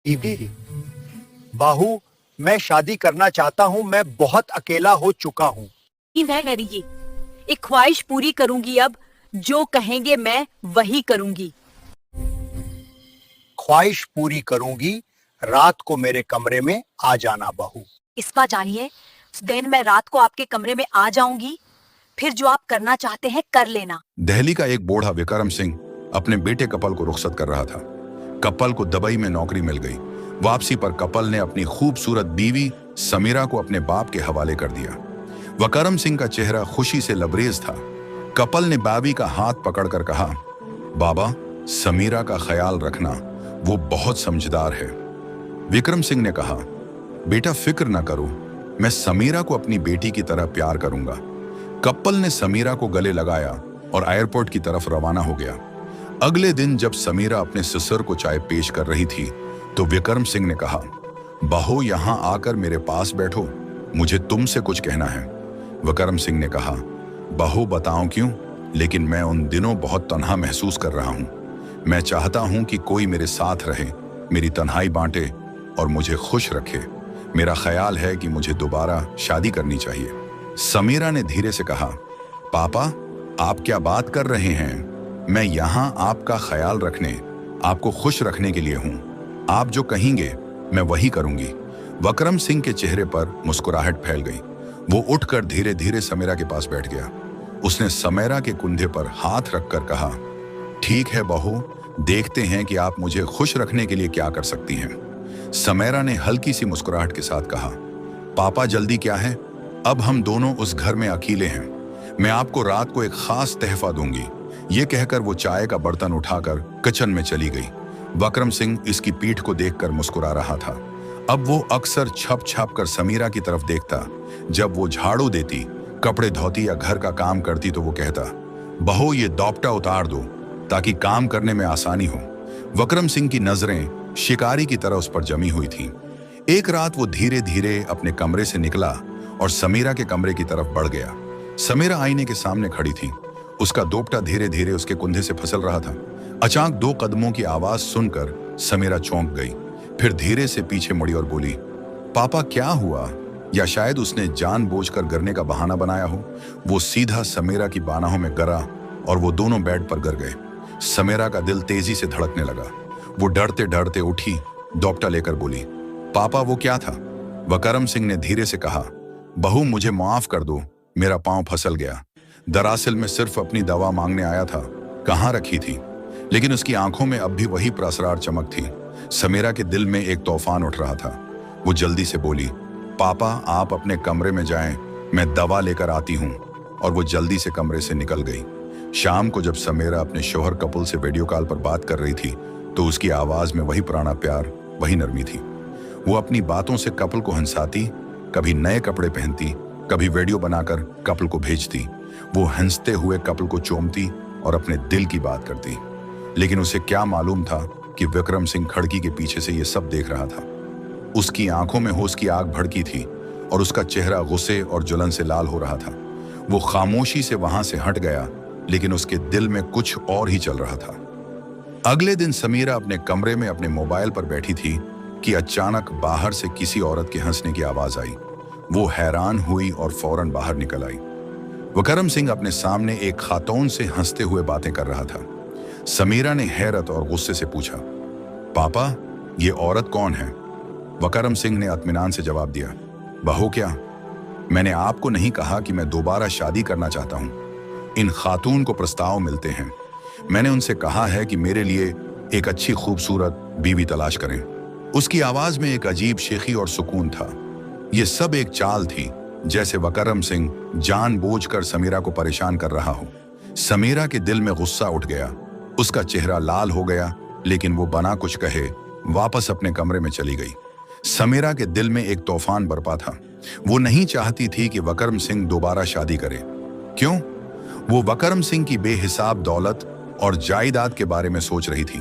बीवी, बाहू, मैं शादी करना चाहता हूँ। मैं बहुत अकेला हो चुका हूँ। है मेरी ये एक ख्वाहिश पूरी करूंगी। अब जो कहेंगे मैं वही करूंगी। ख्वाहिश पूरी करूंगी। रात को मेरे कमरे में आ जाना बहू। इस बार जानिए, दिन मैं रात को आपके कमरे में आ जाऊंगी। फिर जो आप करना चाहते हैं कर लेना। दिल्ली का एक बूढ़ा विक्रम सिंह अपने बेटे कपल को रुखसत कर रहा था। कपल को दुबई में नौकरी मिल गई। वापसी पर कपल ने अपनी खूबसूरत बीवी समीरा को अपने बाप के हवाले कर दिया। विक्रम सिंह का चेहरा खुशी से लबरेज था। कपल ने बाबी का हाथ पकड़कर कहा, बाबा, समीरा का ख्याल रखना, वो बहुत समझदार है। विक्रम सिंह ने कहा, बेटा फिक्र ना करो, मैं समीरा को अपनी बेटी की तरह प्यार करूंगा। कपल ने समीरा को गले लगाया और एयरपोर्ट की तरफ रवाना हो गया। अगले दिन जब समीरा अपने ससुर को चाय पेश कर रही थी तो विक्रम सिंह ने कहा, बहू यहां आकर मेरे पास बैठो, मुझे तुमसे कुछ कहना है। विक्रम सिंह ने कहा, बहू बताऊं क्यों, लेकिन मैं उन दिनों बहुत तन्हा महसूस कर रहा हूं। मैं चाहता हूं कि कोई मेरे साथ रहे, मेरी तन्हाई बांटे और मुझे खुश रखे। मेरा ख्याल है कि मुझे दोबारा शादी करनी चाहिए। समीरा ने धीरे से कहा, पापा आप क्या बात कर रहे हैं? मैं यहाँ आपका ख्याल रखने, आपको खुश रखने के लिए हूँ। आप जो कहेंगे मैं वही करूंगी। विक्रम सिंह के चेहरे पर मुस्कुराहट फैल गई। वो उठकर धीरे धीरे समीरा के पास बैठ गया। उसने समीरा के कंधे पर हाथ रखकर कहा, ठीक है बहू, देखते हैं कि आप मुझे खुश रखने के लिए क्या कर सकती हैं। समीरा ने हल्की सी मुस्कुराहट के साथ कहा, पापा जल्दी क्या है, अब हम दोनों उस घर में अकेले हैं। मैं आपको रात को एक खास तहफा दूंगी। ये कहकर वो चाय का बर्तन उठाकर किचन में चली गई। विक्रम सिंह इसकी पीठ को देखकर मुस्कुरा रहा था। अब वो अक्सर छप छप कर समीरा की तरफ देखता। जब वो झाड़ू देती, कपड़े धोती या घर का काम करती तो वो कहता, बहू ये दोपटा उतार दो ताकि काम करने में आसानी हो। विक्रम सिंह की नजरें शिकारी की तरह उस पर जमी हुई थीं। एक रात वो धीरे धीरे अपने कमरे से निकला और समीरा के कमरे की तरफ बढ़ गया। समीरा आईने के सामने खड़ी थी। उसका दोपटा धीरे धीरे उसके कुंधे से फिसल रहा था। अचानक 2 कदमों की आवाज सुनकर समीरा चौंक गई। फिर धीरे से पीछे मुड़ी और बोली, पापा क्या हुआ? या शायद उसने जानबूझकर गिरने का बहाना बनाया हो। वो सीधा समीरा की बाहों में गिरा और वो दोनों बेड पर गिर गए। समीरा का दिल तेजी से धड़कने लगा। वो डरते डरते उठी, दोपटा लेकर बोली, पापा वो क्या था? विक्रम सिंह ने धीरे से कहा, बहू मुझे माफ कर दो, मेरा पांव फिसल गया। दरअसल मैं सिर्फ अपनी दवा मांगने आया था, कहाँ रखी थी? लेकिन उसकी आंखों में अब भी वही प्रसरार चमक थी। समीरा के दिल में एक तूफान उठ रहा था। वो जल्दी से बोली, पापा आप अपने कमरे में जाएं, मैं दवा लेकर आती हूँ। और वो जल्दी से कमरे से निकल गई। शाम को जब समीरा अपने शौहर कपिल से वीडियो कॉल पर बात कर रही थी तो उसकी आवाज में वही पुराना प्यार, वही नरमी थी। वो अपनी बातों से कपिल को हंसाती, कभी नए कपड़े पहनती, कभी वीडियो बनाकर कपिल को भेजती। वो हंसते हुए कपिल को चूमती और अपने दिल की बात करती। लेकिन उसे क्या मालूम था कि विक्रम सिंह खिड़की के पीछे से ये सब देख रहा था। उसकी आंखों में होश की आग भड़की थी और उसका चेहरा गुस्से और जलन से लाल हो रहा था। वो खामोशी से वहां से हट गया, लेकिन उसके दिल में कुछ और ही चल रहा था। अगले दिन समीरा अपने कमरे में अपने मोबाइल पर बैठी थी कि अचानक बाहर से किसी औरत के हंसने की आवाज आई। वो हैरान हुई और फौरन बाहर निकल आई। विक्रम सिंह अपने सामने एक खातून से हंसते हुए बातें कर रहा था। समीरा ने हैरत और गुस्से से पूछा, पापा ये औरत कौन है? विक्रम सिंह ने इत्मीनान से जवाब दिया, बहू क्या, मैंने आपको नहीं कहा कि मैं दोबारा शादी करना चाहता हूं। इन खातून को प्रस्ताव मिलते हैं। मैंने उनसे कहा है कि मेरे लिए एक अच्छी खूबसूरत बीवी तलाश करें। उसकी आवाज में एक अजीब शेखी और सुकून था। यह सब एक चाल थी, जैसे विक्रम सिंह जानबूझकर समीरा को परेशान कर रहा हो। समीरा के दिल में गुस्सा उठ गया। उसका चेहरा लाल हो गया, लेकिन वो बना कुछ कहे वापस अपने कमरे में चली गई। समीरा के दिल में एक तूफान बरपा था। वो नहीं चाहती थी कि विक्रम सिंह दोबारा शादी करे। क्यों? वो विक्रम सिंह की बेहिसाब दौलत और जायदाद के बारे में सोच रही थी।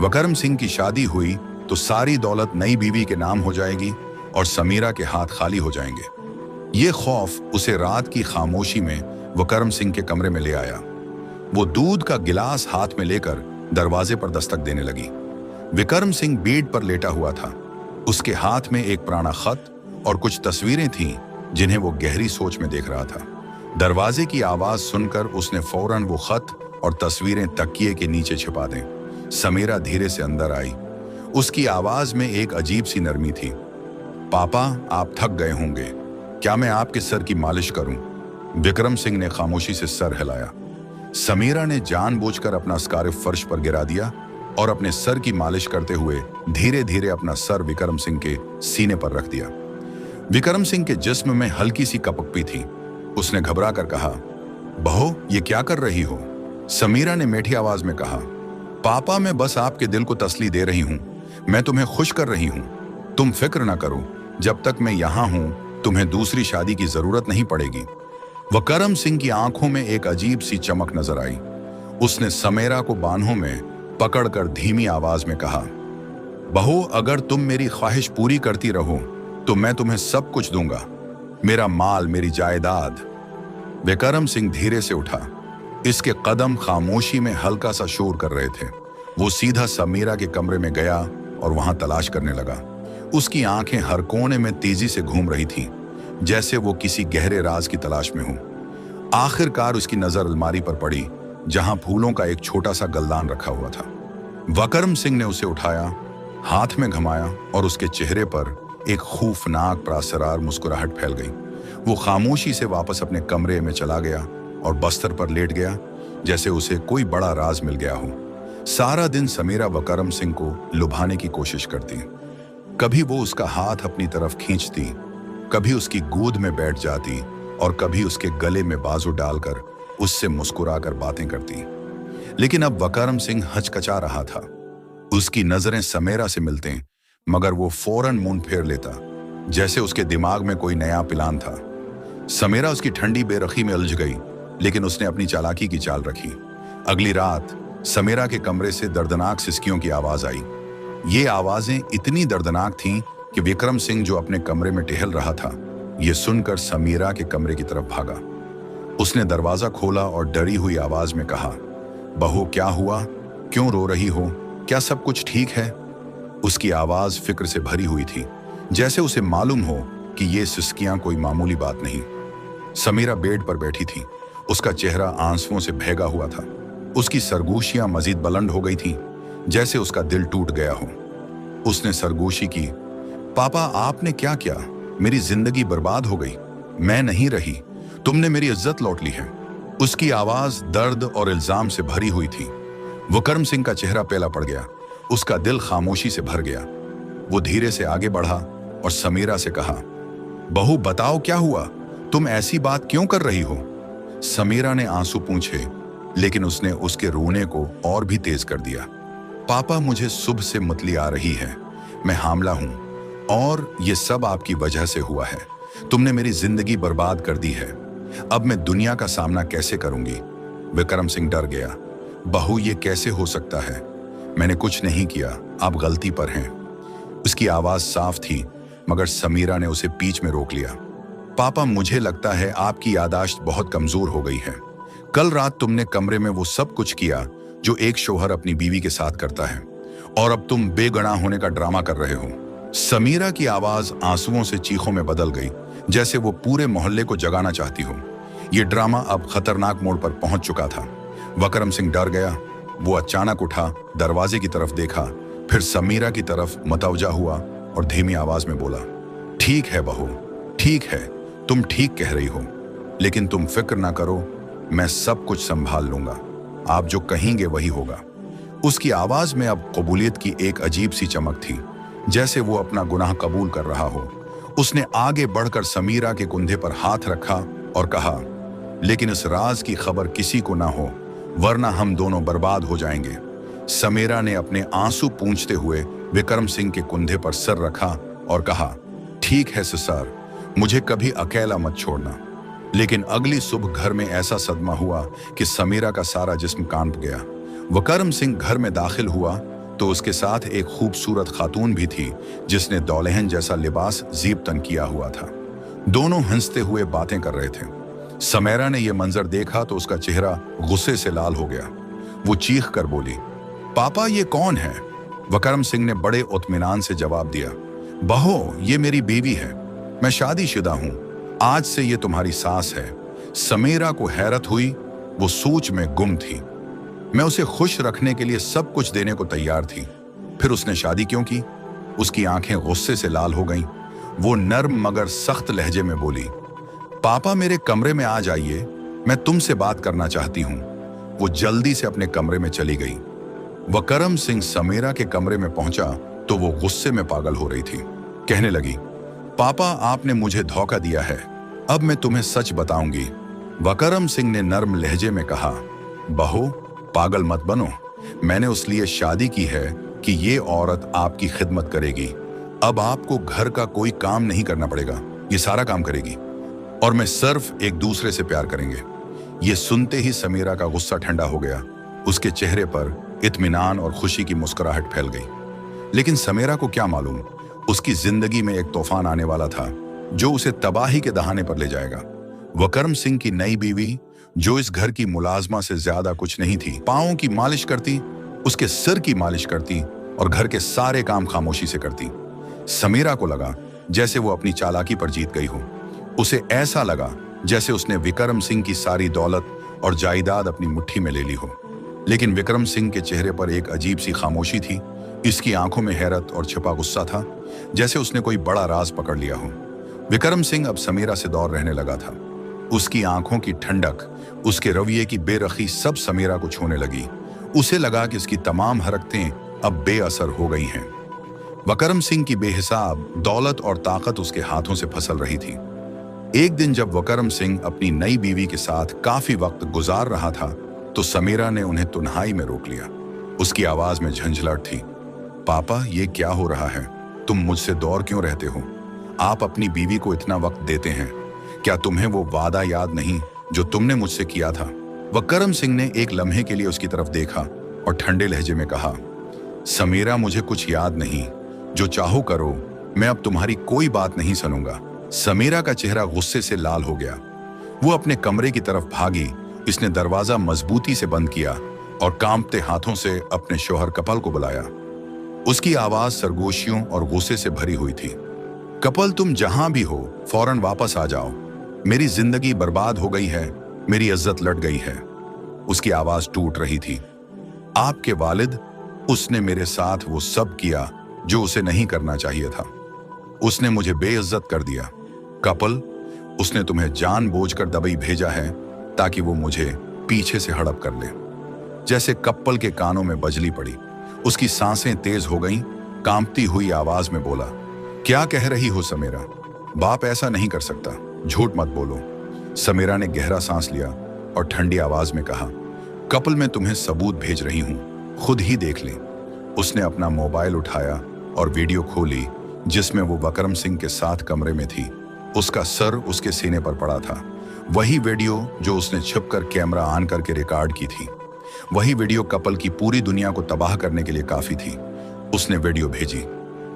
विक्रम सिंह की शादी हुई तो सारी दौलत नई बीवी के नाम हो जाएगी और समीरा के हाथ खाली हो जाएंगे। ये खौफ उसे रात की खामोशी में विक्रम सिंह के कमरे में ले आया। वो दूध का गिलास हाथ में लेकर दरवाजे पर दस्तक देने लगी। विक्रम सिंह बेड पर लेटा हुआ था। उसके हाथ में एक पुराना खत और कुछ तस्वीरें थीं जिन्हें वो गहरी सोच में देख रहा था। दरवाजे की आवाज सुनकर उसने फौरन वो खत और तस्वीरें तकिए के नीचे छिपा दें। समीरा धीरे से अंदर आई। उसकी आवाज में एक अजीब सी नरमी थी। पापा, आप थक गए होंगे, क्या मैं आपके सर की मालिश करूं? विक्रम सिंह ने खामोशी से सर हिलाया। समीरा ने जानबूझकर अपना स्कार्फ फर्श पर गिरा दिया और अपने सर की मालिश करते हुए धीरे धीरे अपना सर विक्रम सिंह के सीने पर रख दिया। विक्रम सिंह के जिस्म में हल्की सी कपक भी थी। उसने घबरा कर कहा, बहू, ये क्या कर रही हो? समीरा ने मीठी आवाज में कहा, पापा, मैं बस आपके दिल को तसल्ली दे रही हूं, मैं तुम्हें खुश कर रही हूं। तुम फिक्र ना करो, जब तक मैं यहां हूं तुम्हें दूसरी शादी की जरूरत नहीं पड़ेगी। विक्रम सिंह की आंखों में एक अजीब सी चमक नजर आई। उसने समीरा को बाहों में पकड़कर धीमी आवाज में कहा, बहू, अगर तुम मेरी ख्वाहिश पूरी करती रहो तो मैं तुम्हें सब कुछ दूंगा, मेरा माल, मेरी जायदाद। विक्रम सिंह धीरे से उठा। इसके कदम खामोशी में हल्का सा शोर कर रहे थे। वो सीधा समीरा के कमरे में गया और वहां तलाश करने लगा। उसकी आंखें हर कोने में तेजी से घूम रही थीं, जैसे वो किसी गहरे राज की तलाश में हो। आखिरकार उसकी नजर अलमारी पर पड़ी, जहां फूलों का एक छोटा सा गलदान रखा हुआ था। विक्रम सिंह ने उसे उठाया, हाथ में घुमाया और उसके चेहरे पर एक खौफनाक प्रासरार मुस्कुराहट फैल गई। वो खामोशी से वापस अपने कमरे में चला गया और बस्तर पर लेट गया, जैसे उसे कोई बड़ा राज मिल गया हो। सारा दिन समीरा विक्रम सिंह को लुभाने की कोशिश करती। कभी वो उसका हाथ अपनी तरफ खींचती, कभी उसकी गोद में बैठ जाती और कभी उसके गले में बाजू डालकर उससे मुस्कुराकर बातें करती। लेकिन अब विक्रम सिंह हचकचा रहा था। उसकी नजरें समीरा से मिलते मगर वो फौरन मुंह फेर लेता, जैसे उसके दिमाग में कोई नया प्लान था। समीरा उसकी ठंडी बेरखी में उलझ गई, लेकिन उसने अपनी चालाकी की चाल रखी। अगली रात समीरा के कमरे से दर्दनाक सिसकियों की आवाज आई। ये आवाजें इतनी दर्दनाक थीं कि विक्रम सिंह, जो अपने कमरे में टहल रहा था, ये सुनकर समीरा के कमरे की तरफ भागा। उसने दरवाजा खोला और डरी हुई आवाज में कहा, बहू, क्या हुआ? क्यों रो रही हो? क्या सब कुछ ठीक है? उसकी आवाज फिक्र से भरी हुई थी, जैसे उसे मालूम हो कि ये सिसकियां कोई मामूली बात नहीं। समीरा बेड पर बैठी थी। उसका चेहरा आंसुओं से भीगा हुआ था। उसकी सरगोशियां मजीद बुलंद हो गई थीं, जैसे उसका दिल टूट गया हो। उसने सरगोशी की, पापा, आपने क्या किया? मेरी जिंदगी बर्बाद हो गई, मैं नहीं रही, तुमने मेरी इज्जत लौट ली है। उसकी आवाज दर्द और इल्जाम से भरी हुई थी। विक्रम सिंह का चेहरा पीला पड़ गया। उसका दिल खामोशी से भर गया। वो धीरे से आगे बढ़ा और समीरा से कहा, बहू, बताओ क्या हुआ? तुम ऐसी बात क्यों कर रही हो? समीरा ने आंसू पूछे, लेकिन उसने उसके रोने को और भी तेज कर दिया। पापा, मुझे सुबह से मतली आ रही है, मैं हामला हूं और ये सब आपकी वजह से हुआ है। तुमने मेरी जिंदगी बर्बाद कर दी है। अब मैं दुनिया का सामना कैसे करूंगी? विक्रम सिंह डर गया। बहू, ये कैसे हो सकता है? मैंने कुछ नहीं किया, आप गलती पर हैं। उसकी आवाज साफ थी, मगर समीरा ने उसे बीच में रोक लिया। पापा, मुझे लगता है आपकी यादाश्त बहुत कमजोर हो गई है। कल रात तुमने कमरे में वो सब कुछ किया जो एक शौहर अपनी बीवी के साथ करता है, और अब तुम बेगुनाह होने का ड्रामा कर रहे हो। समीरा की आवाज आंसुओं से चीखों में बदल गई, जैसे वो पूरे मोहल्ले को जगाना चाहती हो। ये ड्रामा अब खतरनाक मोड़ पर पहुंच चुका था। विक्रम सिंह डर गया। वो अचानक उठा, दरवाजे की तरफ देखा, फिर समीरा की तरफ मतवजा हुआ और धीमी आवाज में बोला, ठीक है बहू, ठीक है, तुम ठीक कह रही हो, लेकिन तुम फिक्र ना करो, मैं सब कुछ संभाल लूंगा। आप जो कहेंगे वही होगा। उसकी आवाज में अब कबूलियत की एक अजीब सी चमक थी, जैसे वो अपना गुनाह कबूल कर रहा हो। उसने आगे बढ़कर समीरा के कंधे पर हाथ रखा और कहा, लेकिन इस राज की खबर किसी को ना हो, वरना हम दोनों बर्बाद हो जाएंगे। समीरा ने अपने आंसू पूंछते हुए विक्रम सिंह के कंधे पर सर रखा और कहा, ठीक है ससुर, मुझे कभी अकेला मत छोड़ना। लेकिन अगली सुबह घर में ऐसा सदमा हुआ कि समीरा का सारा जिस्म कांप गया। विक्रम सिंह घर में दाखिल हुआ तो उसके साथ एक खूबसूरत खातून भी थी, जिसने दौलहन जैसा लिबास जीब तन किया हुआ था। दोनों हंसते हुए बातें कर रहे थे। समीरा ने यह मंजर देखा तो उसका चेहरा गुस्से से लाल हो गया। वो चीख कर बोली, पापा, ये कौन है? वकरम सिंह ने बड़े उत्मीनान से जवाब दिया, बहो, ये मेरी बीवी है, मैं शादीशुदा हूं, आज से ये तुम्हारी सास है। समीरा को हैरत हुई, वो सोच में गुम थी। मैं उसे खुश रखने के लिए सब कुछ देने को तैयार थी, फिर उसने शादी क्यों की? उसकी आंखें गुस्से से लाल हो गईं। वो नर्म मगर सख्त लहजे में बोली, पापा मेरे कमरे में आ जाइए, मैं तुमसे बात करना चाहती हूं। वो जल्दी से अपने कमरे में चली गई। वकरम सिंह समीरा के कमरे में पहुंचा तो वो गुस्से में पागल हो रही थी। कहने लगी, पापा आपने मुझे धोखा दिया है, अब मैं तुम्हें सच बताऊंगी। वकरम सिंह ने नर्म लहजे में कहा, बहू पागल मत बनो, मैंने उस लिए शादी की है कि ये औरत आपकी खिदमत करेगी। अब आपको घर का कोई काम नहीं करना पड़ेगा, ये सारा काम करेगी और मैं सिर्फ एक दूसरे से प्यार करेंगे। ये सुनते ही समीरा का गुस्सा ठंडा हो गया। उसके चेहरे पर इत्मीनान और खुशी की मुस्कुराहट फैल गई। लेकिन समीरा को क्या मालूम, उसकी जिंदगी में एक तूफान आने वाला था जो उसे तबाही के दहाने पर ले जाएगा। वकरम सिंह की नई बीवी, जो इस घर की मुलाजमा से ज्यादा कुछ नहीं थी, पांवों की मालिश करती, उसके सिर की मालिश करती और घर के सारे काम खामोशी से करती। समीरा को लगा जैसे वो अपनी चालाकी पर जीत गई हो। उसे ऐसा लगा जैसे उसने विक्रम सिंह की सारी दौलत और जायदाद अपनी मुट्ठी में ले ली हो। लेकिन विक्रम सिंह के चेहरे पर एक अजीब सी खामोशी थी। इसकी आंखों में हैरत और छिपा गुस्सा था, जैसे उसने कोई बड़ा राज पकड़ लिया हो। विक्रम सिंह अब समीरा से दूर रहने लगा था। उसकी आंखों की ठंडक, उसके रवैये की बेरखी सब समीरा को छूने लगी। उसे लगा कि इसकी तमाम हरकतें अब बेअसर हो गई हैं। वकरम सिंह की बेहिसाब दौलत और ताकत उसके हाथों से फिसल रही थी। एक दिन जब वकरम सिंह अपनी नई बीवी के साथ काफी वक्त गुजार रहा था तो समीरा ने उन्हें तुन्हाई में रोक लिया। उसकी आवाज में झंझलाहट थी, पापा ये क्या हो रहा है, तुम मुझसे दूर क्यों रहते हो? आप अपनी बीवी को इतना वक्त देते हैं, क्या तुम्हें वो वादा याद नहीं जो तुमने मुझसे किया था? वकरम सिंह ने एक लम्हे के लिए उसकी तरफ देखा और ठंडे लहजे में कहा, समीरा मुझे कुछ याद नहीं, जो चाहो करो, मैं अब तुम्हारी कोई बात नहीं सुनूंगा। समीरा का चेहरा गुस्से से लाल हो गया। वो अपने कमरे की तरफ भागी। इसने दरवाजा मजबूती से बंद किया और कांपते हाथों से अपने शौहर कपल को बुलाया। उसकी आवाज सरगोशियों और गुस्से से भरी हुई थी। कपल तुम जहां भी हो फौरन वापस आ जाओ, मेरी जिंदगी बर्बाद हो गई है, मेरी इज्जत लट गई है। उसकी आवाज टूट रही थी। आपके वालिद, उसने मेरे साथ वो सब किया जो उसे नहीं करना चाहिए था। उसने मुझे बेइज्जत कर दिया। कपल, उसने तुम्हें जानबूझकर दुबई भेजा है ताकि वो मुझे पीछे से हड़प कर ले। जैसे कपल के कानों में बजली पड़ी। उसकी सांसें तेज हो गईं। कांपती हुई आवाज में बोला, क्या कह रही हो समीरा? बाप ऐसा नहीं कर सकता, झूठ मत बोलो। समीरा ने गहरा सांस लिया और ठंडी आवाज में कहा, कपल मैं तुम्हें सबूत भेज रही हूं, खुद ही देख ले। उसने अपना मोबाइल उठाया और वीडियो खोली जिसमें वो वकरम सिंह के साथ कमरे में थी। उसका सर उसके सीने पर पड़ा था। वही वीडियो जो उसने छिपकर कैमरा ऑन करके रिकॉर्ड की थी। वही वीडियो कपल की पूरी दुनिया को तबाह करने के लिए काफी थी। उसने वीडियो भेजी।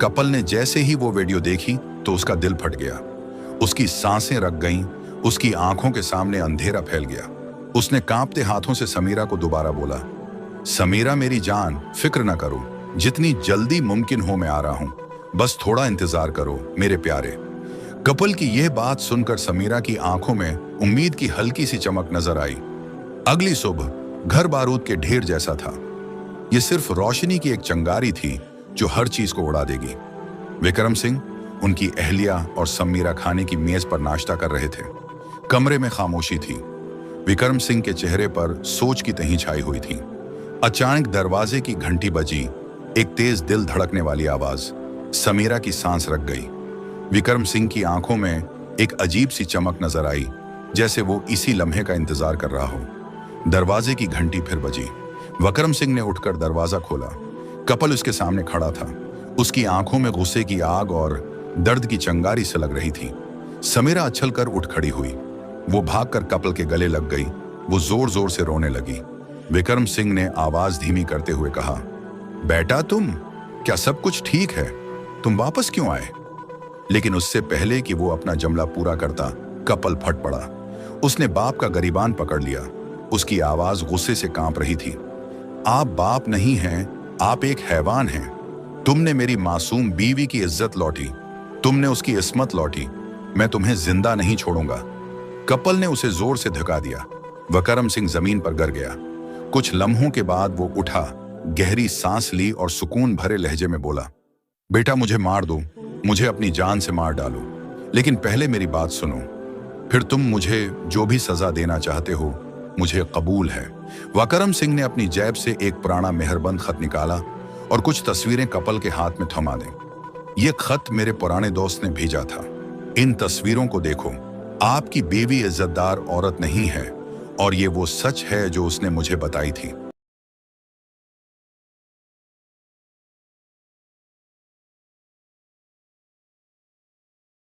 कपल ने जैसे ही वो वीडियो देखी तो उसका दिल फट गया। उसकी सांसें रक गईं। उसकी आंखों के सामने अंधेरा फैल गया। उसने कांपते हाथों से समीरा को दोबारा बोला, समीरा मेरी जान, फिक्र न करो, जितनी जल्दी मुमकिन हो मैं आ रहा हूं, बस थोड़ा इंतजार करो मेरे प्यारे। कपल की यह बात सुनकर समीरा की आंखों में उम्मीद की हल्की सी चमक नजर आई। अगली सुबह घर बारूद के ढेर जैसा था। यह सिर्फ रोशनी की एक चिंगारी थी जो हर चीज को उड़ा देगी। विक्रम सिंह, उनकी अहलिया और समीरा खाने की मेज पर नाश्ता कर रहे थे। कमरे में खामोशी थी। विक्रम सिंह के चेहरे पर सोच की तही छाई हुई थी। अचानक दरवाजे की घंटी बजी। एक तेज दिल धड़कने वाली आवाज। समीरा की सांस रक गई। विक्रम सिंह की आंखों में एक अजीब सी चमक नजर आई, जैसे वो इसी लम्हे का इंतजार कर रहा हो। दरवाजे की घंटी फिर बजी। विक्रम सिंह ने उठकर दरवाजा खोला। कपल उसके सामने खड़ा था। उसकी आंखों में गुस्से की आग और दर्द की चिंगारी से लग रही थी। समीरा उछलकर उठ खड़ी हुई। वो भागकर कपल के गले लग गई। वो जोर जोर से रोने लगी। विक्रम सिंह ने आवाज धीमी करते हुए कहा, बेटा तुम, क्या सब कुछ ठीक है? तुम वापस क्यों आए? लेकिन उससे पहले कि वो अपना जुमला पूरा करता, कपल फट पड़ा। उसने बाप का गरीबान पकड़ लिया। उसकी आवाज गुस्से से कांप रही थी। आप बाप नहीं हैं, आप एक हैवान हैं। तुमने मेरी मासूम बीवी की इज्जत लौटी, तुमने उसकी इस्मत लौटी, मैं तुम्हें जिंदा नहीं छोड़ूंगा। कपल ने उसे जोर से धक्का दिया। वकरम सिंह जमीन पर गिर गया। कुछ लम्हों के बाद वो उठा, गहरी सांस ली और सुकून भरे लहजे में बोला, बेटा मुझे मार दो, मुझे अपनी जान से मार डालो, लेकिन पहले मेरी बात सुनो, फिर तुम मुझे जो भी सजा देना चाहते हो मुझे कबूल है। वकरम सिंह ने अपनी जेब से एक पुराना मेहरबंद खत निकाला और कुछ तस्वीरें कपल के हाथ में थमा दें। ये खत मेरे पुराने दोस्त ने भेजा था। इन तस्वीरों को देखो, आपकी बीवी इज्जतदार औरत नहीं है और ये वो सच है जो उसने मुझे बताई थी।